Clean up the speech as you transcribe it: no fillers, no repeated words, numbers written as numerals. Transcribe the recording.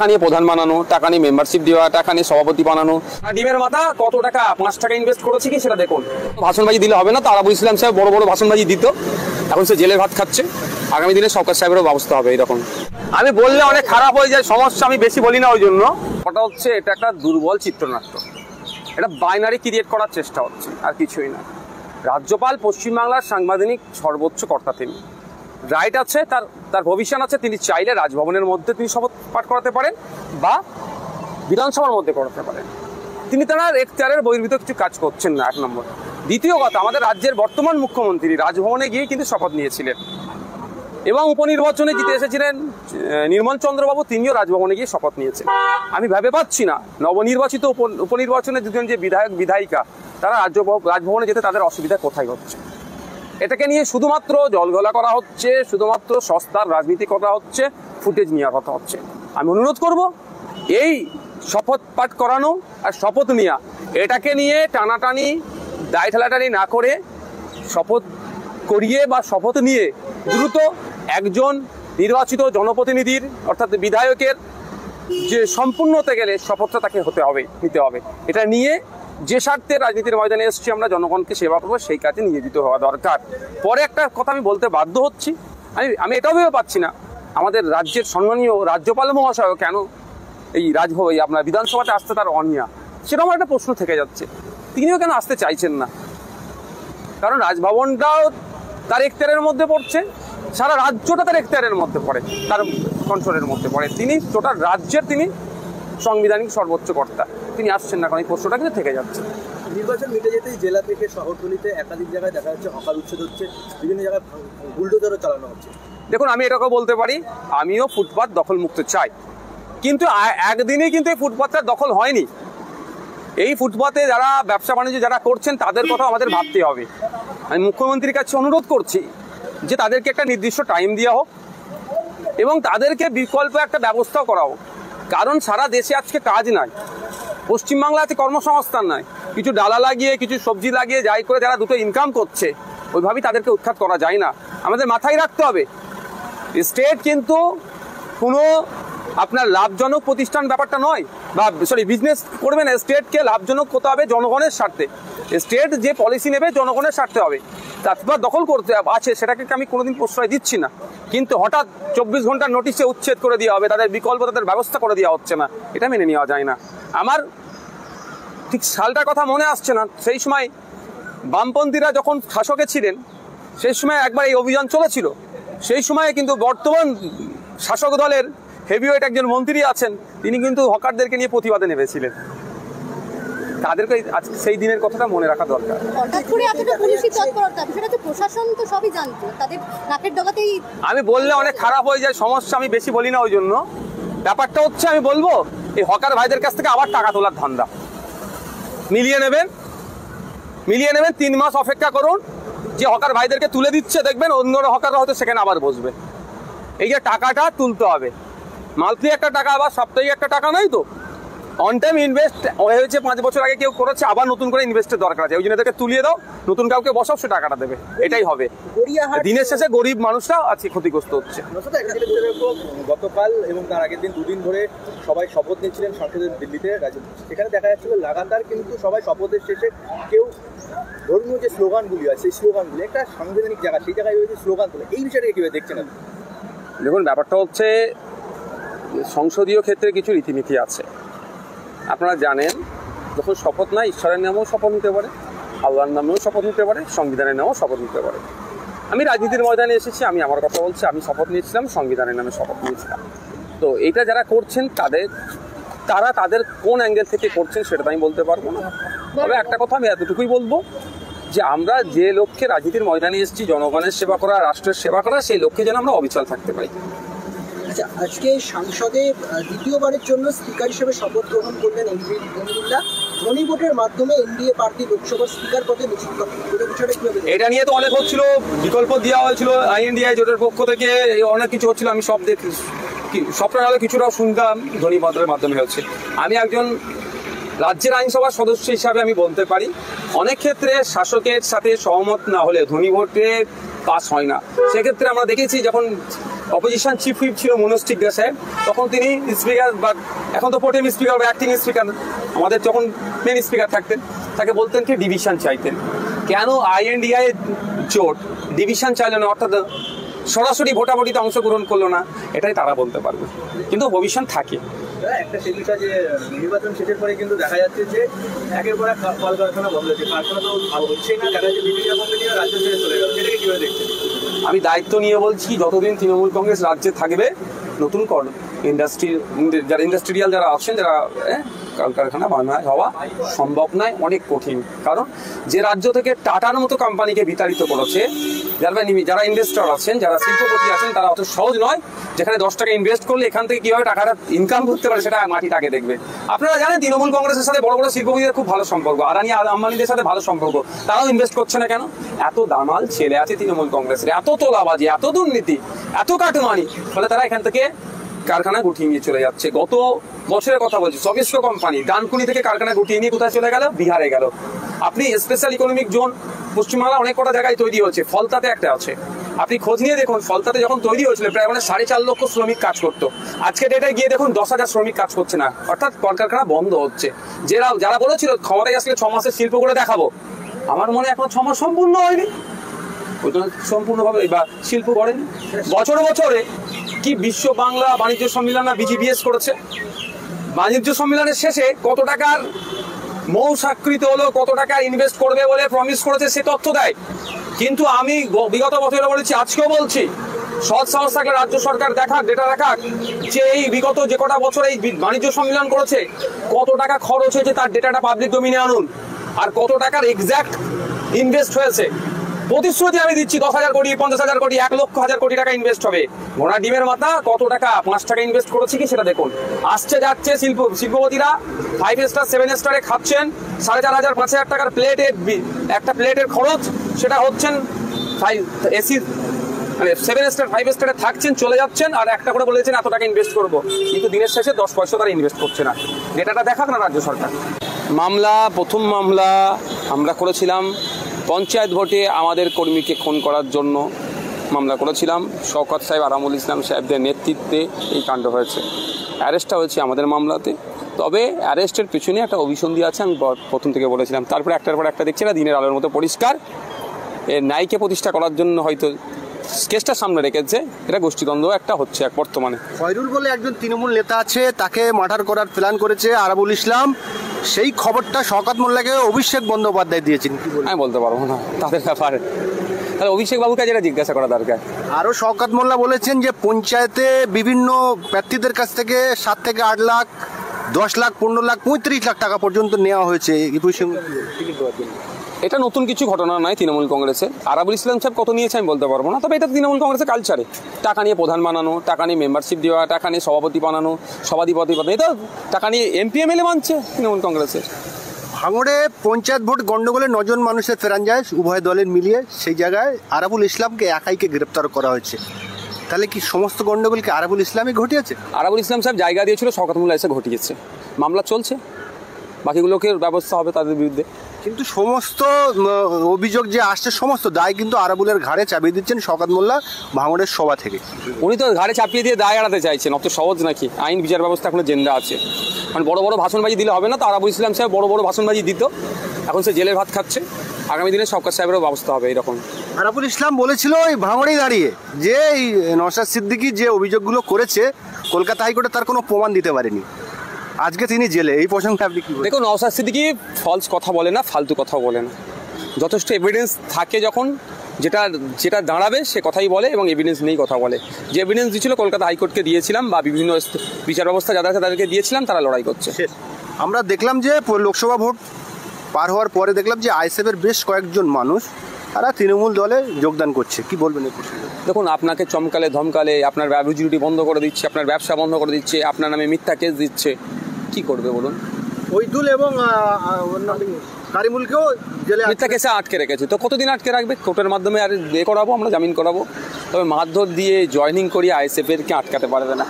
টাকা নিয়ে প্রধান বানানো, টাকা নিয়ে মেম্বারশিপ দেওয়া, টাকা নিয়ে সভাপতি বানানো। ডিমের মাথা কত টাকা 5 টাকা ইনভেস্ট করেছে কি সেটা দেখুন। ভাষণবাজি দিলে হবে না, তারা ইসলাম সাহেব বড় বড় ভাষণবাজি দিত, এখন সে জেলের ভাত খাচ্ছে। আগামী দিনে সরকার সাহেবেরও ব্যবস্থা হবে এরকম। আমি বললে অনেক খারাপ হয়ে যায়, সমস্যা আমি বেশি বলি না ওই জন্য। ওটা হচ্ছে এটা একটা দুর্বল চিত্রনাট্য, এটা বাইনারি ক্রিয়েট করার চেষ্টা হচ্ছে, আর কিছুই না। রাজ্যপাল পশ্চিমবাংলার সাংবিধানিক সর্বোচ্চ কর্তা, তিনি রাইট আছে, তার ভবিষ্যৎ আছে। তিনি চাইলে রাজভবনের মধ্যে তিনি শপথ পাঠ করাতে পারেন বা বিধানসভার মধ্যে করাতে পারেন। তিনি তার এখতিয়ারের বহির্ভূত কিছু কাজ করছেন না, 1 নম্বর। দ্বিতীয় কথা, আমাদের রাজ্যের বর্তমান মুখ্যমন্ত্রী রাজভবনে গিয়ে কিন্তু শপথ নিয়েছিলেন এবং উপনির্বাচনে জিতে এসেছিলেন নির্মল চন্দ্রবাবু, তিনিও রাজভবনে গিয়ে শপথ নিয়েছেন। আমি ভেবে পাচ্ছি না নবনির্বাচিত উপনির্বাচনে দুজন যে বিধায়ক বিধায়িকা তারা রাজভবনে যেতে তাদের অসুবিধা কোথায় হচ্ছে। এটাকে নিয়ে শুধুমাত্র জলগলা করা হচ্ছে, শুধুমাত্র সস্তার রাজনীতি করা হচ্ছে, ফুটেজ নেওয়ার কথা হচ্ছে। আমি অনুরোধ করব, এই শপথ পাঠ করানো আর শপথ নেওয়া, এটাকে নিয়ে টানাটানি দায় ঠেলাটানি না করে শপথ করিয়ে বা শপথ নিয়ে দ্রুত একজন নির্বাচিত জনপ্রতিনিধির অর্থাৎ বিধায়কের যে সম্পূর্ণ হতে গেলে শপথটা তাকে নিতে হবে। এটা নিয়ে যে স্বার্থে রাজনীতির ময়দানে এসেছি আমরা, জনগণকে সেবা করবো, সেই কাজে নিয়োজিত হওয়া দরকার। পরে একটা কথা আমি বলতে বাধ্য হচ্ছি, আমি এটাও ভেবে পাচ্ছি না আমাদের রাজ্যের সম্মানীয় রাজ্যপাল মহাশয় কেন এই আপনার বিধানসভাতে আসতে তার অনিয়া, সেরকম একটা প্রশ্ন থেকে যাচ্ছে। তিনিও কেন আসতে চাইছেন না? কারণ রাজভবনটাও তার এখতিয়ারের মধ্যে পড়ছে, সারা রাজ্যটা তার এখতিয়ারের মধ্যে পড়ে, তার কন্ট্রোলের মধ্যে পড়ে। তিনি টোটাল রাজ্যের তিনি সাংবিধানিক সর্বোচ্চ কর্তা, তিনি আসছেন না, কারণ এই প্রশ্নটা কিন্তু থেকে যাচ্ছে। নির্বাচন মিটে যেতেই জেলা থেকে শহরতলিতে একাধিক জায়গায় দেখা যাচ্ছে হকার উচ্ছেদ হচ্ছে, বিভিন্ন জায়গায় বুলডোজারও চালানো হচ্ছে। দেখুন, আমি এটাকেও বলতে পারি, আমিও ফুটপাত দখল মুক্ত চাই, কিন্তু একদিনে কিন্তু এই ফুটপাতটা দখল হয়নি। এই ফুটপাতে যারা ব্যবসা বাণিজ্য যারা করছেন তাদের কথা আমাদের ভাবতে হবে। আমি মুখ্যমন্ত্রীর কাছে অনুরোধ করছি যে তাদেরকে একটা নির্দিষ্ট টাইম দেওয়া হোক এবং তাদেরকে বিকল্প একটা ব্যবস্থাও করা হোক। কারণ সারা দেশে আজকে কাজ নাই, পশ্চিমবাংলাতে কর্মসংস্থান নাই। কিছু ডালা লাগিয়ে, কিছু সবজি লাগিয়ে, যাই করে যারা দুটো ইনকাম করছে, ওইভাবেই তাদেরকে উৎখাত করা যায় না। আমাদের মাথায় রাখতে হবে, স্টেট কিন্তু কোনো আপনার লাভজনক প্রতিষ্ঠান ব্যাপারটা নয়, বা বিজনেস করবে না। স্টেটকে লাভজনক করতে হবে জনগণের স্বার্থে। স্টেট যে পলিসি নেবে জনগণের স্বার্থে হবে। তারপর দখল করতে আছে, সেটাকে আমি কোনোদিন প্রশ্রয় দিচ্ছি না, কিন্তু হঠাৎ 24 ঘন্টার নোটিশে উচ্ছেদ করে দেওয়া হবে, তাদের বিকল্প তাদের ব্যবস্থা করে দেওয়া হচ্ছে না, এটা মেনে নেওয়া যায় না। আমার ঠিক সালটার কথা মনে আসছে না, সেই সময় বামপন্থীরা যখন শাসকে ছিলেন সেই সময় একবার এই অভিযান চলেছিল। সেই সময় কিন্তু বর্তমান শাসক দলের হেভিওয়েট একজন মন্ত্রী আছেন, তিনি কিন্তু হকারদেরকে নিয়ে প্রতিবাদে নেমেছিলেন। তাদেরকে সেই দিনের কথাটা মনে রাখা দরকার। আমি বললে অনেক খারাপ হয়ে যায়, সমস্যা আমি বেশি বলি না ওই জন্য। ব্যাপারটা হচ্ছে, আমি বলবো এই হকার ভাইদের কাছ থেকে আবার টাকা তোলার ধান্দা মিলিয়ে নেবেন। 3 মাস অপেক্ষা করুন, যে হকার ভাইদেরকে তুলে দিচ্ছে দেখবেন অন্য হকাররা হয়তো সেখানে আবার বসবে। এই যে টাকাটা তুলতে হবে, মান্থলি একটা টাকা, আবার সাপ্তাহিক একটা টাকা নয় তো, অন টাইম ইনভেস্ট হয়েছে 5 বছর আগে কেউ করেছে, আবার নতুন করে ইনভেস্টের দরকার আছে, ওই জন্য এদেরকে তুলিয়ে দাও, নতুন কাউকে বসাও, সে টাকাটা দেবে, এটাই হবে। দিনের শেষে গরিব মানুষরা আছে ক্ষতিগ্রস্ত হচ্ছে। গতকাল এবং তার আগের দিন 2 দিন ধরে সবাই শপথ নিচ্ছিলেন সংসদের দিল্লিতে, সেখানে দেখা যাচ্ছিল লাগাতার কিন্তু সবাই শপথের শেষে কেউ ধর্মীয় যে স্লোগানগুলি আছে, সেই স্লোগানগুলি একটা সাংবিধানিক জায়গা, সেই জায়গায় রয়েছে স্লোগান তোলে, এই বিষয়টাকে কীভাবে দেখছেন? দেখুন, ব্যাপারটা হচ্ছে সংসদীয় ক্ষেত্রে কিছু রীতিনীতি আছে। আপনারা জানেন, যখন শপথ না, ঈশ্বরের নামেও শপথ নিতে পারে, আল্লাহর নামেও শপথ নিতে পারে, সংবিধানের নামেও শপথ নিতে পারে। আমি রাজনীতির ময়দানে এসেছি, আমি আমার কথা বলছি, আমি শপথ নিয়েছিলাম, সংবিধানের নামে শপথ নিয়েছিলাম। তো এটা যারা করছেন তারা তাদের কোন অ্যাঙ্গেল থেকে করছেন সেটা আমি বলতে পারবো না। তবে একটা কথা আমি এতটুকুই বলবো, যে আমরা যে লক্ষ্যে রাজনীতির ময়দানে এসেছি, জনগণের সেবা করা, রাষ্ট্রের সেবা করা, সেই লক্ষ্যে যেন আমরা অবিচল থাকতে পারি। আচ্ছা, আজকে সংসদে দ্বিতীয়বারের জন্য স্পিকার হিসেবে শপথ গ্রহণ করলেন এমপি বিল্লা। ধ্বনি ভোটের মাধ্যমে এনডিএ প্রার্থী লোকসভার স্পিকার পদে নিযুক্ত। এটা নিয়ে তো অনেক হচ্ছিল, বিকল্প দেওয়া হয়েছিল আইএনডিআই জোটের পক্ষ থেকে, অনেক কিছু হচ্ছিল। আমি সবটা হলে কিছুটা শুনতাম, ধ্বনি ভোটের মাধ্যমে হচ্ছে। আমি একজন রাজ্যের আইনসভার সদস্য হিসাবে আমি বলতে পারি, অনেক ক্ষেত্রে শাসকের সাথে সহমত না হলে ধ্বনি ভোটে পাস হয় না। সেক্ষেত্রে আমরা দেখেছি, যখন অপোজিশন চিফ হুইপ ছিল মনোজ টিগ্রা সাহেব, তখন তিনি স্পিকার বা এখন তো প্রোটেম স্পিকার বা অ্যাক্টিং স্পিকার, আমাদের যখন মেন স্পিকার থাকতেন তাকে বলতেন কি ডিভিশন চাইতেন। কেন INDI জোট ডিভিশন চাইল না, অর্থাৎ সরাসরি ভোটাভুটিতে অংশগ্রহণ করলো না, এটাই তারা বলতে পারবে, কিন্তু ভবিষ্যৎ থাকে। একটা সেই বিষয় যে নির্বাচন শেষের পরে কিন্তু দেখা যাচ্ছে যে একের পর এক কলকারখানা বন্ধ হচ্ছে, কারখানা তো হচ্ছেই না, দেখা যাচ্ছে বিভিন্ন কোম্পানিও রাজ্য ছেড়ে চলে গেল, সেটাকে কিভাবে দেখছেন? আমি দায়িত্ব নিয়ে বলছি, যতদিন তৃণমূল কংগ্রেস রাজ্যে থাকবে নতুন যারা ইন্ডাস্ট্রিয়াল যারা আছেন, যারা কলকারখানা বানায় হওয়া সম্ভব নয়, অনেক কঠিন। কারণ যে রাজ্য থেকে টাটার মতো কোম্পানিকে বিতাড়িত করেছে, যারা ইনভেস্টর আছেন, যারা শিল্পপতি আছেন, তারা অত সহজ নয় যেখানে 10 টাকা ইনভেস্ট করলে এখান থেকে কিভাবে টাকাটা ইনকাম করতে পারে সেটা মাটিটাকে দেখবে। আপনারা জানেন তৃণমূল কংগ্রেসের সাথে বড় বড় শিল্পপতিদের খুব ভালো সম্পর্ক, আদানি আম্বানিদের সাথে ভালো সম্পর্ক, তারাও ইনভেস্ট করছে না কেন? এত দামাল ছেলে আছে তৃণমূল কংগ্রেসের, এত তোলাবাজি, এত দুর্নীতি, এত কাটমানি, ফলে তারা এখান থেকে কারখানা গুটিয়ে নিয়ে চলে যাচ্ছে। গত বছরের কথা বলছি, সবিস্কো কোম্পানি ডানকুনি থেকে কারখানা গুটিয়ে নিয়ে কোথায় চলে গেল? বিহারে গেল। আপনি স্পেশাল ইকোনমিক জোন পশ্চিমবাংলা অনেক কটা জায়গায় তৈরি হচ্ছে, ফলতাতে একটা আছে, আপনি খোঁজ নিয়ে দেখুন, ফলতাতে যখন তৈরি হয়েছিল প্রায় 4.5 লক্ষ শ্রমিক কাজ করতো, আজকে ডেটায় গিয়ে দেখুন 10,000 শ্রমিক কাজ করছে না, অর্থাৎ কলকারখানা বন্ধ হচ্ছে। যারা বলেছিল ক্ষমতায় আসলে 6 মাসের শিল্প করে দেখাবো, আমার মনে এখন 6 মাস সম্পূর্ণ হয়নি, সম্পূর্ণভাবে বা শিল্প করেনি। বছরে বছরে কি বিশ্ব বাংলা বাণিজ্য সম্মেলন না BGBS করেছে, বাণিজ্য সম্মেলনের শেষে কত টাকার মৌ স্বাক্ষরিত হলো, কত টাকা ইনভেস্ট করবে বলে প্রমিস করেছে সে তথ্য দেয়। কিন্তু আমি বিগত বছরে বলেছি, আজকেও বলছি, সৎ সাহস থাকলে রাজ্য সরকার দেখাক, ডেটা দেখাক যে এই বিগত যে কটা বছর এই বাণিজ্য সম্মেলন করেছে কত টাকা খরচ হয়েছে, তার ডেটাটা পাবলিক ডোমিনে আনুন, আর কত টাকার এক্সাক্ট ইনভেস্ট হয়েছে। প্রতিশ্রুতি আমি দিচ্ছি 10,000 কোটি, 50,000 কোটি, 1,00,000 কোটি টাকা ইনভেস্ট হবে। ঘোড়া ডিমের মাথা কত টাকা 5 টাকা ইনভেস্ট করেছে কি সেটা দেখুন। আসছে যাচ্ছে শিল্পপতিরা 5 স্টার 7 স্টারে খাচ্ছেন, 4,500 5,000 টাকার প্লেটে, একটা প্লেটের খরচ সেটা হচ্ছেন এসি মানে 7 স্টার 5 স্টারে থাকছেন, চলে যাচ্ছেন, আর একটা করে বলেছেন এত টাকা ইনভেস্ট করবো, কিন্তু দিনের শেষে 10 পয়সা তারা ইনভেস্ট করছে না। ডেটাটা দেখাক না রাজ্য সরকার। প্রথম মামলা আমরা করেছিলাম পঞ্চায়েত ভোটে আমাদের কর্মীকে খুন করার জন্য মামলা করেছিলাম। শওকত সাহেব, আরামুল ইসলাম সাহেবদের নেতৃত্বে এই কাণ্ড হয়েছে, অ্যারেস্টটা হয়েছে আমাদের মামলাতে। তবে অ্যারেস্টের পেছনে একটা অভিসন্ধি আছে, আমি প্রথম থেকে বলেছিলাম। তারপরে একটার পর একটা দেখছি না, দিনের আলোর মতো পরিষ্কার, এর ন্যায়কে প্রতিষ্ঠা করার জন্য হয়তো কেসটা সামনে রেখেছে, এটা গোষ্ঠীদ্বন্দ্ব একটা হচ্ছে বর্তমানে। খয়রুল বলে একজন তৃণমূল নেতা আছে, তাকে মার্ডার করার প্ল্যান করেছে আরাবুল ইসলাম, সেই খবরটা শওকত মোল্লাকে অভিষেক বন্দ্যোপাধ্যায় দিয়েছেন। কি বলবেন? আমি বলতে পারবো না তাদের ব্যাপারে, তাহলে অভিষেক বাবুকে যেটা জিজ্ঞাসা করা দরকার। আরও শওকত মোল্লা বলেছেন যে পঞ্চায়েতে বিভিন্ন প্রার্থীদের কাছ থেকে 7 থেকে 8 লাখ, 10 লাখ, 15 লাখ, 35 লাখ টাকা পর্যন্ত নেওয়া হয়েছে টিকিট দেওয়ার জন্য। এটা নতুন কিছু ঘটনা নয় তৃণমূল কংগ্রেসে। আরাবুল ইসলাম সাহেব কত নিয়েছে আমি বলতে পারবো না, তবে এটা তৃণমূল কংগ্রেসের কালচারে টাকা নিয়ে প্রধান বানানো, টাকা নিয়ে মেম্বারশিপ দেওয়া, টাকা নিয়ে সভাপতি বানানো, সভাধিপতি বানানো, এটা টাকা নিয়ে MP MLA মানছে তৃণমূল কংগ্রেসের। ভাঙড়ে পঞ্চায়েত ভোট গন্ডগোলে 9 জন মানুষের ফেরান যায় উভয় দলের মিলিয়ে, সেই জায়গায় আরাবুল ইসলামকে একাইকে গ্রেপ্তার করা হয়েছে। তাহলে কি সমস্ত গন্ডগোল কি আরাবুল ইসলামই ঘটিয়েছে? আরাবুল ইসলাম সাহেব জায়গা দিয়েছিল, শওকত মোল্লা এসে ঘটিয়েছে, মামলা চলছে, বাকিগুলোকে ব্যবস্থা হবে তাদের বিরুদ্ধে। কিন্তু সমস্ত অভিযোগ যে আসছে, সমস্ত দায় কিন্তু আরাবুলের ঘাড়ে চাপিয়ে দিচ্ছেন শওকত মোল্লা ভাঙড়ের সভা থেকে। উনি তো ঘাড়ে চাপিয়ে দিয়ে দায় এড়াতে চাইছেন, অত সহজ নাকি? আইন বিচার ব্যবস্থা এখনো জেন্দা আছে, মানে বড় বড় ভাষণবাজি দিলে হবে না। তো আরাবুল ইসলাম সাহেব বড় বড় ভাষণবাজি দিত, এখন সে জেলের ভাত খাচ্ছে, আগামী দিনে শওকত সাহেবেরও ব্যবস্থা হবে এরকম। আরাবুল ইসলাম বলেছিল এই ভাঙড়েই দাঁড়িয়ে যে এই নওশাদ সিদ্দিকী যে অভিযোগগুলো করেছে কলকাতা হাইকোর্টে তার কোনো প্রমাণ দিতে পারেনি, আজকে তিনি জেলে। এই প্রসঙ্গে আপনি কি বলেন? দেখুন, নওশাদ সিদ্দিকী ফলস কথা বলে না, ফালতু কথা বলে না, যথেষ্ট এভিডেন্স থাকে যখন যেটা দাঁড়াবে সে কথাই বলে, এবং এভিডেন্স নেই কথা বলে। যে এভিডেন্স দিয়েছিল কলকাতা হাইকোর্টকে দিয়েছিলাম, বা বিভিন্ন বিচার ব্যবস্থা যারা আছে তাদেরকে দিয়েছিলাম, তারা লড়াই করছে। আমরা দেখলাম যে লোকসভা ভোট পার হওয়ার পরে দেখলাম যে আইএসএফের বেশ কয়েকজন মানুষ তারা তৃণমূল দলে যোগদান করছে, কি বলবেন এই প্রসঙ্গে? দেখুন, আপনাকে চমকালে ধমকালে আপনার রুজি বন্ধ করে দিচ্ছে, আপনার ব্যবসা বন্ধ করে দিচ্ছে, আপনার নামে মিথ্যা কেস দিচ্ছে, কি করবে বলুন? ওইদুল এবং কারিমুলকেও জেলে মিথ্যা কেসে আটকে রেখেছে, তো কতদিন আটকে রাখবে? কোর্টের মাধ্যমে আর করাবো, আমরা জামিন করাবো, তবে মারধর দিয়ে জয়েনিং করিয়ে আইএসএফেরকে আটকাতে পারবে না।